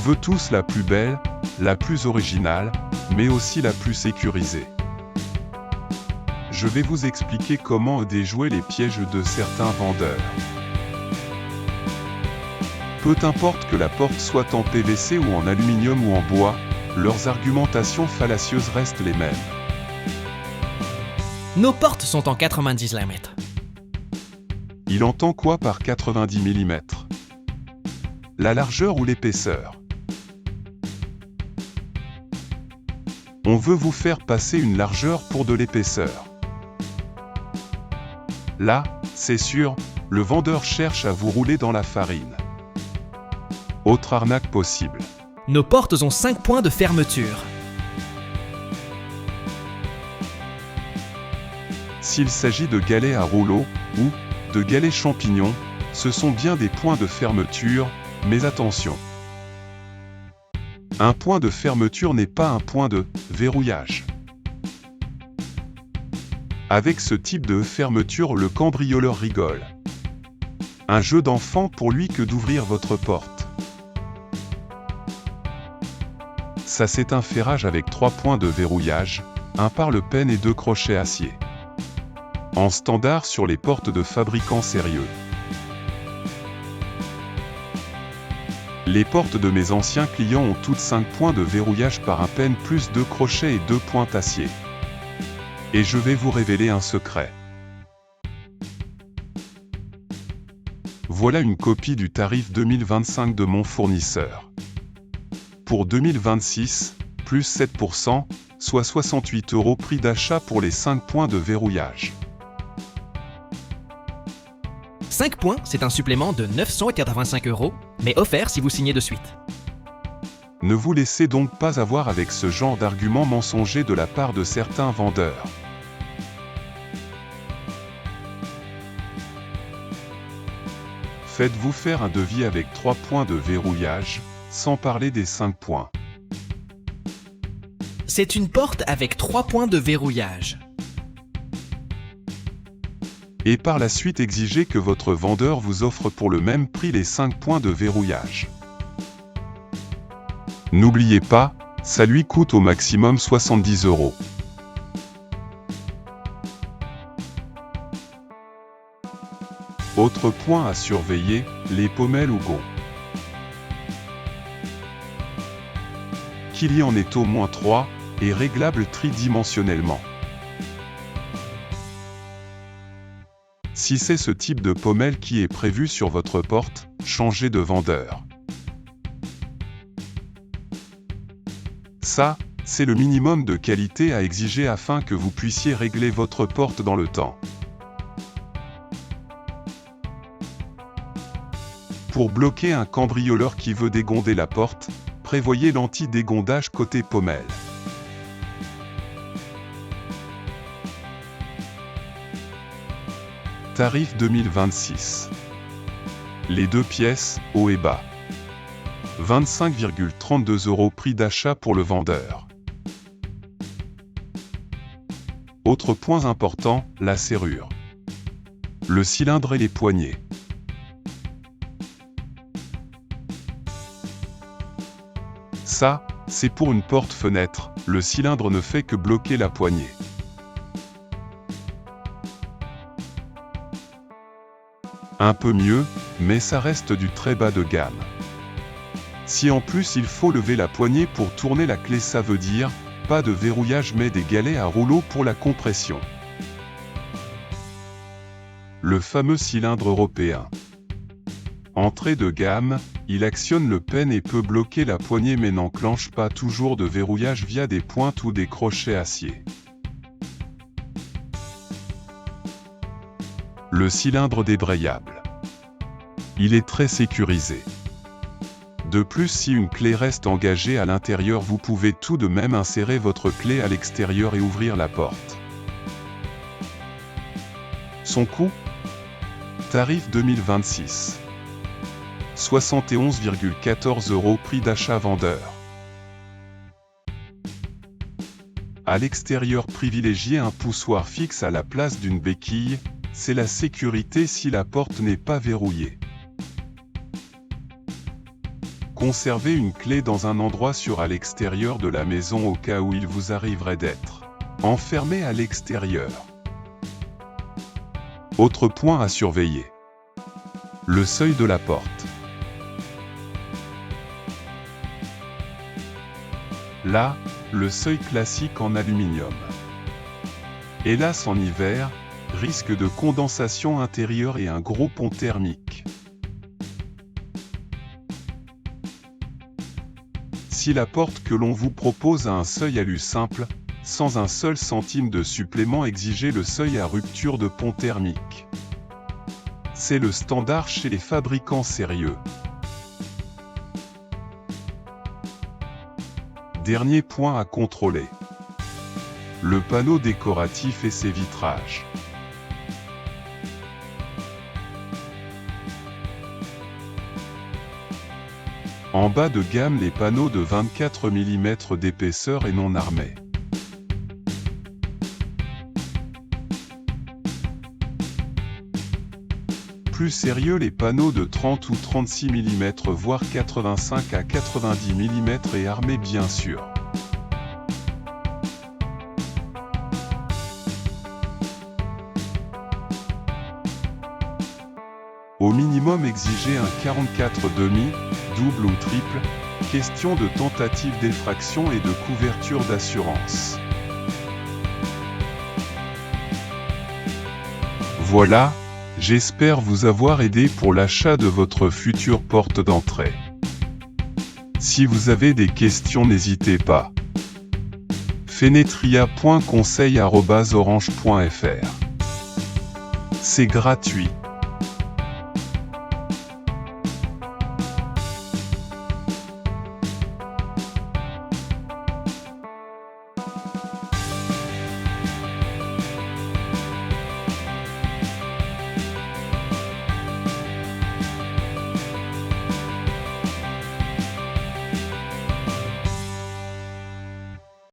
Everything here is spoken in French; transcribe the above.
veut tous la plus belle, la plus originale, mais aussi la plus sécurisée. Je vais vous expliquer comment déjouer les pièges de certains vendeurs. Peu importe que la porte soit en PVC ou en aluminium ou en bois, leurs argumentations fallacieuses restent les mêmes. Nos portes sont en 90 mm. Il entend quoi par 90 mm? La largeur ou l'épaisseur? On veut vous faire passer une largeur pour de l'épaisseur. Là, c'est sûr, le vendeur cherche à vous rouler dans la farine. Autre arnaque possible. Nos portes ont 5 points de fermeture. S'il s'agit de galets à rouleau ou de galets champignons, ce sont bien des points de fermeture, mais attention. Un point de fermeture n'est pas un point de verrouillage. Avec ce type de fermeture, le cambrioleur rigole. Un jeu d'enfant pour lui que d'ouvrir votre porte. Ça, c'est un ferrage avec 3 points de verrouillage, un parle-peine et 2 crochets acier. En standard sur les portes de fabricants sérieux. Les portes de mes anciens clients ont toutes 5 points de verrouillage parle-peine plus 2 crochets et 2 points acier. Et je vais vous révéler un secret. Voilà une copie du tarif 2025 de mon fournisseur. Pour 2026, plus 7%, soit 68 € prix d'achat pour les 5 points de verrouillage. 5 points, c'est un supplément de 985 €, mais offert si vous signez de suite. Ne vous laissez donc pas avoir avec ce genre d'arguments mensongers de la part de certains vendeurs. Faites-vous faire un devis avec 3 points de verrouillage, sans parler des 5 points. C'est une porte avec 3 points de verrouillage. Et par la suite exigez que votre vendeur vous offre pour le même prix les 5 points de verrouillage. N'oubliez pas, ça lui coûte au maximum 70 €. Autre point à surveiller, les pommelles ou gonds. Qu'il y en ait au moins 3, et réglable tridimensionnellement. Si c'est ce type de pommelle qui est prévu sur votre porte, changez de vendeur. Ça, c'est le minimum de qualité à exiger afin que vous puissiez régler votre porte dans le temps. Pour bloquer un cambrioleur qui veut dégonder la porte, prévoyez l'anti-dégondage côté pommelle. Tarif 2026. Les 2 pièces, haut et bas. 25,32 € prix d'achat pour le vendeur. Autre point important, la serrure. Le cylindre et les poignées. Ça, c'est pour une porte-fenêtre, le cylindre ne fait que bloquer la poignée. Un peu mieux, mais ça reste du très bas de gamme. Si en plus il faut lever la poignée pour tourner la clé, ça veut dire, pas de verrouillage mais des galets à rouleau pour la compression. Le fameux cylindre européen. Entrée de gamme, il actionne le peigne et peut bloquer la poignée mais n'enclenche pas toujours de verrouillage via des pointes ou des crochets acier. Le cylindre débrayable. Il est très sécurisé. De plus, si une clé reste engagée à l'intérieur, vous pouvez tout de même insérer votre clé à l'extérieur et ouvrir la porte. Son coût? Tarif 2026. 71,14 € prix d'achat vendeur. À l'extérieur, privilégiez un poussoir fixe à la place d'une béquille, c'est la sécurité si la porte n'est pas verrouillée. Conservez une clé dans un endroit sûr à l'extérieur de la maison au cas où il vous arriverait d'être enfermé à l'extérieur. Autre point à surveiller. Le seuil de la porte. Là, le seuil classique en aluminium. Hélas en hiver, risque de condensation intérieure et un gros pont thermique. Si la porte que l'on vous propose a un seuil alu simple, sans un seul centime de supplément, exigez le seuil à rupture de pont thermique. C'est le standard chez les fabricants sérieux. Dernier point à contrôler. Le panneau décoratif et ses vitrages. En bas de gamme, les panneaux de 24 mm d'épaisseur et non armés. Plus sérieux, les panneaux de 30 ou 36 mm voire 85 à 90 mm et armés bien sûr. Au minimum exigez un 44 demi, double ou triple, question de tentative d'effraction et de couverture d'assurance. Voilà, j'espère vous avoir aidé pour l'achat de votre future porte d'entrée. Si vous avez des questions, n'hésitez pas. fenetria.conseil@orange.fr. C'est gratuit.